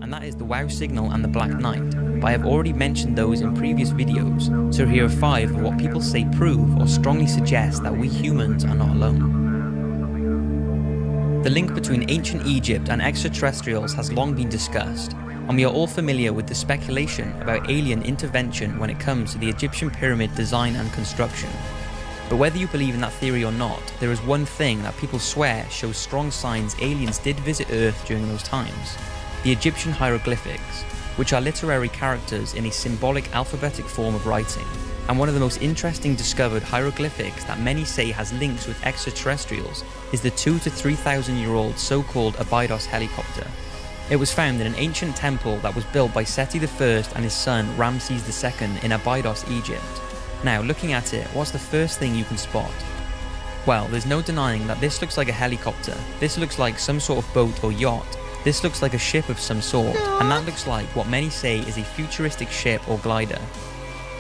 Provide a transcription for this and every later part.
and that is the WOW signal and the Black Knight, but I have already mentioned those in previous videos, so here are 5 of what people say prove or strongly suggest that we humans are not alone. The link between ancient Egypt and extraterrestrials has long been discussed, and we are all familiar with the speculation about alien intervention when it comes to the Egyptian pyramid design and construction. But whether you believe in that theory or not, there is one thing that people swear shows strong signs aliens did visit Earth during those times: the Egyptian hieroglyphics, which are literary characters in a symbolic alphabetic form of writing, and one of the most interesting discovered hieroglyphics that many say has links with extraterrestrials is the 2,000 to 3,000 year old so-called Abydos helicopter. It was found in an ancient temple that was built by Seti I and his son Ramses II in Abydos, Egypt. Now, looking at it, what's the first thing you can spot? Well, there's no denying that this looks like a helicopter, this looks like some sort of boat or yacht, this looks like a ship of some sort, and that looks like what many say is a futuristic ship or glider.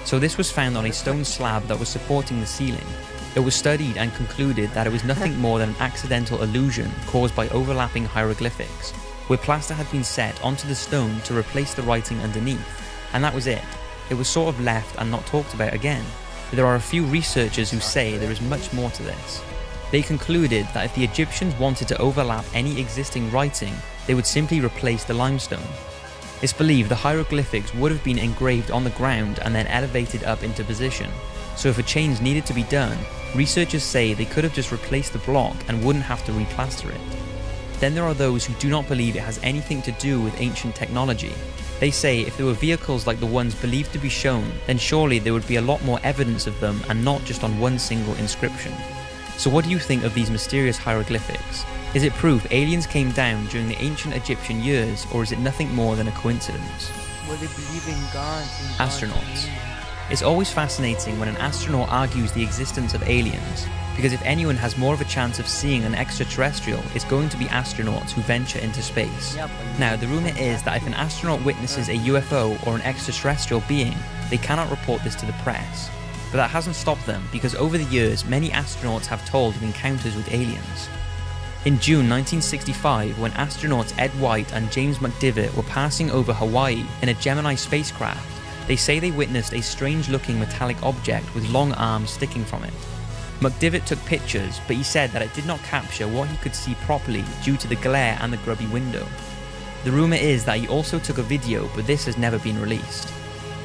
So this was found on a stone slab that was supporting the ceiling. It was studied and concluded that it was nothing more than an accidental illusion caused by overlapping hieroglyphics, where plaster had been set onto the stone to replace the writing underneath, and that was it. It was sort of left and not talked about again. But there are a few researchers who say there is much more to this. They concluded that if the Egyptians wanted to overlap any existing writing, they would simply replace the limestone. It's believed the hieroglyphics would have been engraved on the ground and then elevated up into position. So if a change needed to be done, researchers say they could have just replaced the block and wouldn't have to replaster it. Then there are those who do not believe it has anything to do with ancient technology. They say if there were vehicles like the ones believed to be shown, then surely there would be a lot more evidence of them and not just on one single inscription. So what do you think of these mysterious hieroglyphics? Is it proof aliens came down during the ancient Egyptian years, or is it nothing more than a coincidence? Well, they believe in God. Astronauts. It's always fascinating when an astronaut argues the existence of aliens, because if anyone has more of a chance of seeing an extraterrestrial, it's going to be astronauts who venture into space. Now, the rumour is that if an astronaut witnesses a UFO or an extraterrestrial being, they cannot report this to the press. But that hasn't stopped them, because over the years, many astronauts have told of encounters with aliens. In June 1965, when astronauts Ed White and James McDivitt were passing over Hawaii in a Gemini spacecraft, they say they witnessed a strange-looking metallic object with long arms sticking from it. McDivitt took pictures, but he said that it did not capture what he could see properly due to the glare and the grubby window. The rumour is that he also took a video, but this has never been released.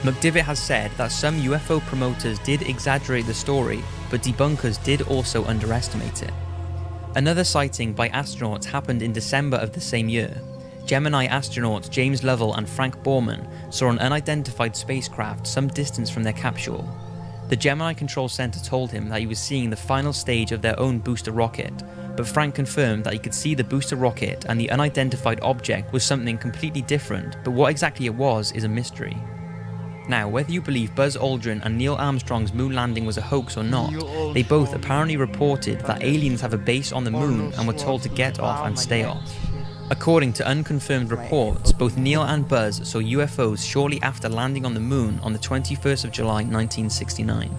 McDivitt has said that some UFO promoters did exaggerate the story, but debunkers did also underestimate it. Another sighting by astronauts happened in December of the same year. Gemini astronauts James Lovell and Frank Borman saw an unidentified spacecraft some distance from their capsule. The Gemini Control Center told him that he was seeing the final stage of their own booster rocket, but Frank confirmed that he could see the booster rocket and the unidentified object was something completely different, but what exactly it was is a mystery. Now, whether you believe Buzz Aldrin and Neil Armstrong's moon landing was a hoax or not, they both apparently reported that aliens have a base on the moon and were told to get off and stay off. According to unconfirmed reports, both Neil and Buzz saw UFOs shortly after landing on the moon on the 21st of July 1969.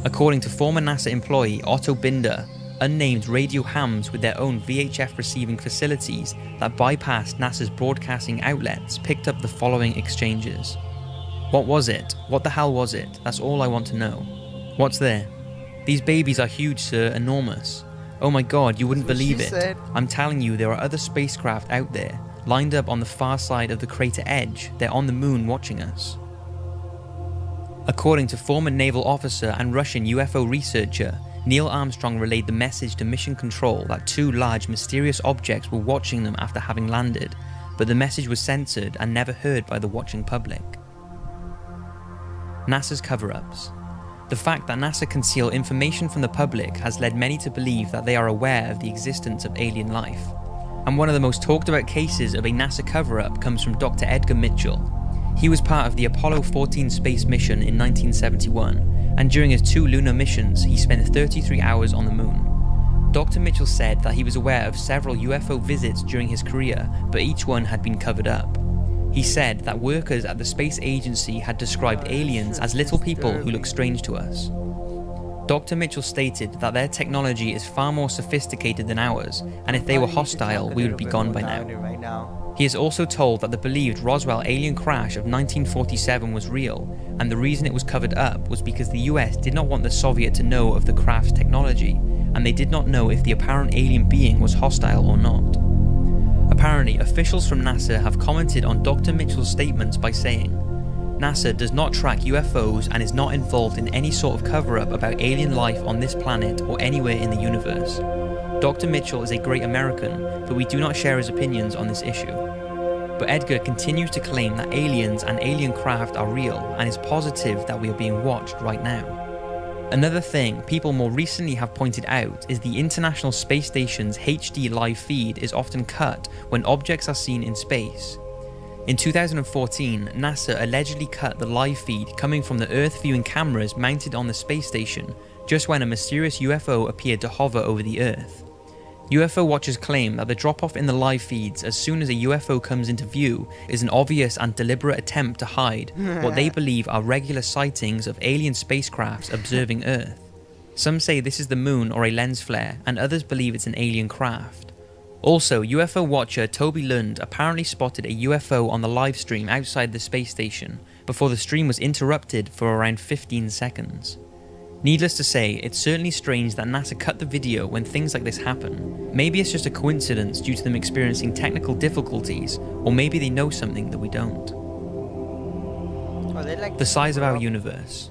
According to former NASA employee Otto Binder, unnamed radio hams with their own VHF receiving facilities that bypassed NASA's broadcasting outlets picked up the following exchanges. What was it? What the hell was it? That's all I want to know. What's there? These babies are huge, sir, enormous. Oh my god, you wouldn't believe it. I'm telling you, there are other spacecraft out there, lined up on the far side of the crater edge. They're on the moon watching us. According to former naval officer and Russian UFO researcher, Neil Armstrong relayed the message to Mission Control that 2 large mysterious objects were watching them after having landed, but the message was censored and never heard by the watching public. NASA's cover-ups. The fact that NASA conceal information from the public has led many to believe that they are aware of the existence of alien life. And one of the most talked about cases of a NASA cover-up comes from Dr. Edgar Mitchell. He was part of the Apollo 14 space mission in 1971, and during his 2 lunar missions, he spent 33 hours on the moon. Dr. Mitchell said that he was aware of several UFO visits during his career, but each one had been covered up. He said that workers at the space agency had described aliens as little people who look strange to us. Dr. Mitchell stated that their technology is far more sophisticated than ours, and if they were hostile, we would be gone by now. He is also told that the believed Roswell alien crash of 1947 was real, and the reason it was covered up was because the US did not want the Soviet to know of the craft's technology, and they did not know if the apparent alien being was hostile or not. Apparently, officials from NASA have commented on Dr. Mitchell's statements by saying, NASA does not track UFOs and is not involved in any sort of cover-up about alien life on this planet or anywhere in the universe. Dr. Mitchell is a great American, but we do not share his opinions on this issue. But Edgar continues to claim that aliens and alien craft are real and is positive that we are being watched right now. Another thing people more recently have pointed out is the International Space Station's HD live feed is often cut when objects are seen in space. In 2014, NASA allegedly cut the live feed coming from the Earth viewing cameras mounted on the space station just when a mysterious UFO appeared to hover over the Earth. UFO watchers claim that the drop-off in the live feeds as soon as a UFO comes into view is an obvious and deliberate attempt to hide what they believe are regular sightings of alien spacecrafts observing Earth. Some say this is the moon or a lens flare, and others believe it's an alien craft. Also, UFO watcher Toby Lund apparently spotted a UFO on the live stream outside the space station before the stream was interrupted for around 15 seconds. Needless to say, it's certainly strange that NASA cut the video when things like this happen. Maybe it's just a coincidence due to them experiencing technical difficulties, or maybe they know something that we don't. The size of our universe.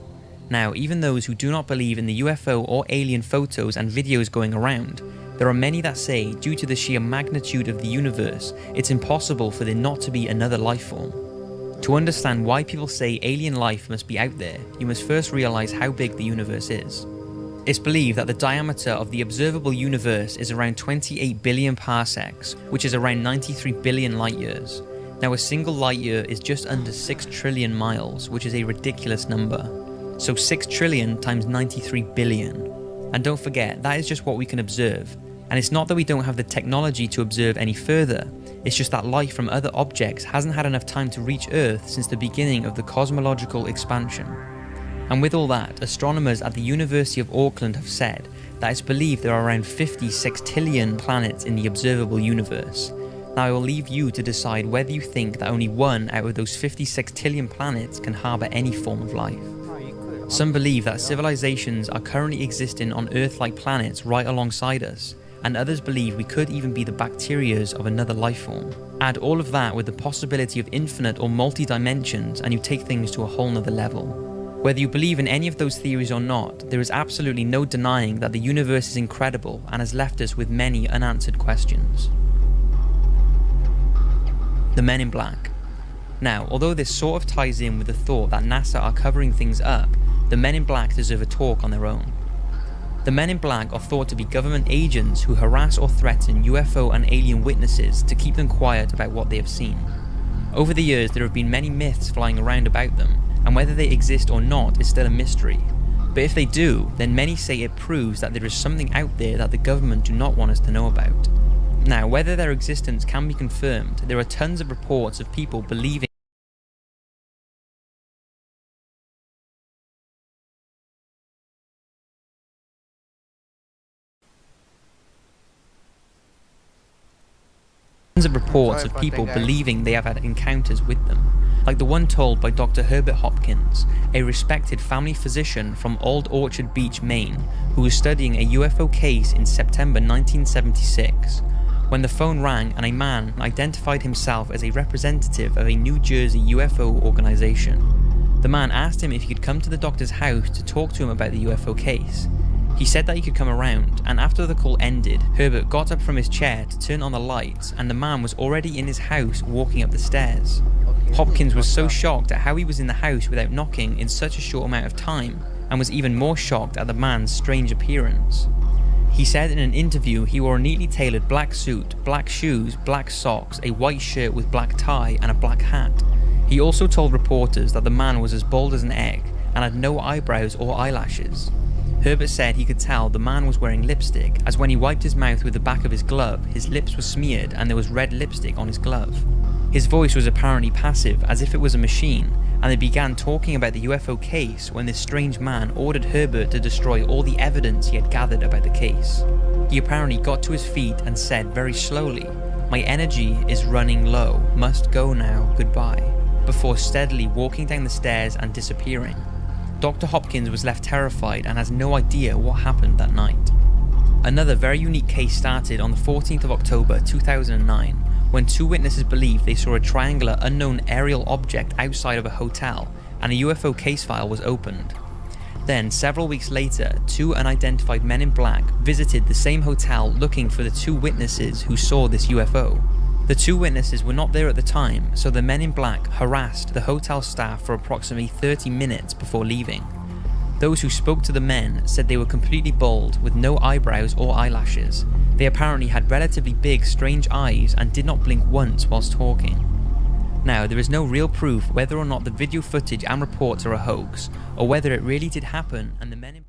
Now, even those who do not believe in the UFO or alien photos and videos going around, there are many that say, due to the sheer magnitude of the universe, it's impossible for there not to be another life form. To understand why people say alien life must be out there, you must first realize how big the universe is. It's believed that the diameter of the observable universe is around 28 billion parsecs, which is around 93 billion light years. Now, a single light year is just under 6 trillion miles, which is a ridiculous number. So 6 trillion times 93 billion. And don't forget, that is just what we can observe. And it's not that we don't have the technology to observe any further, it's just that life from other objects hasn't had enough time to reach Earth since the beginning of the cosmological expansion. And with all that, astronomers at the University of Auckland have said that it's believed there are around 50 sextillion planets in the observable universe. Now I will leave you to decide whether you think that only one out of those 50 sextillion planets can harbour any form of life. Some believe that civilizations are currently existing on Earth-like planets right alongside us, and others believe we could even be the bacterias of another life form. Add all of that with the possibility of infinite or multi-dimensions and you take things to a whole nother level. Whether you believe in any of those theories or not, there is absolutely no denying that the universe is incredible and has left us with many unanswered questions. The Men in Black. Now, although this sort of ties in with the thought that NASA are covering things up, the Men in Black deserve a talk on their own. The Men in Black are thought to be government agents who harass or threaten UFO and alien witnesses to keep them quiet about what they have seen. Over the years, there have been many myths flying around about them, and whether they exist or not is still a mystery. But if they do, then many say it proves that there is something out there that the government do not want us to know about. Now, whether their existence can be confirmed, there are tons of reports of people believing they have had encounters with them, like the one told by Dr. Herbert Hopkins, a respected family physician from Old Orchard Beach, Maine, who was studying a UFO case in September 1976, when the phone rang and a man identified himself as a representative of a New Jersey UFO organization. The man asked him if he could come to the doctor's house to talk to him about the UFO case. He said that he could come around, and after the call ended, Herbert got up from his chair to turn on the lights, and the man was already in his house walking up the stairs. Hopkins was so shocked at how he was in the house without knocking in such a short amount of time, and was even more shocked at the man's strange appearance. He said in an interview he wore a neatly tailored black suit, black shoes, black socks, a white shirt with black tie, and a black hat. He also told reporters that the man was as bald as an egg, and had no eyebrows or eyelashes. Herbert said he could tell the man was wearing lipstick, as when he wiped his mouth with the back of his glove, his lips were smeared and there was red lipstick on his glove. His voice was apparently passive, as if it was a machine, and they began talking about the UFO case when this strange man ordered Herbert to destroy all the evidence he had gathered about the case. He apparently got to his feet and said very slowly, "My energy is running low, must go now, goodbye," before steadily walking down the stairs and disappearing. Dr. Hopkins was left terrified and has no idea what happened that night. Another very unique case started on the 14th of October 2009, when two witnesses believed they saw a triangular unknown aerial object outside of a hotel, and a UFO case file was opened. Then, several weeks later, two unidentified men in black visited the same hotel looking for the two witnesses who saw this UFO. The two witnesses were not there at the time, so the men in black harassed the hotel staff for approximately 30 minutes before leaving. Those who spoke to the men said they were completely bald with no eyebrows or eyelashes. They apparently had relatively big, strange eyes and did not blink once whilst talking. Now, there is no real proof whether or not the video footage and reports are a hoax, or whether it really did happen and the men in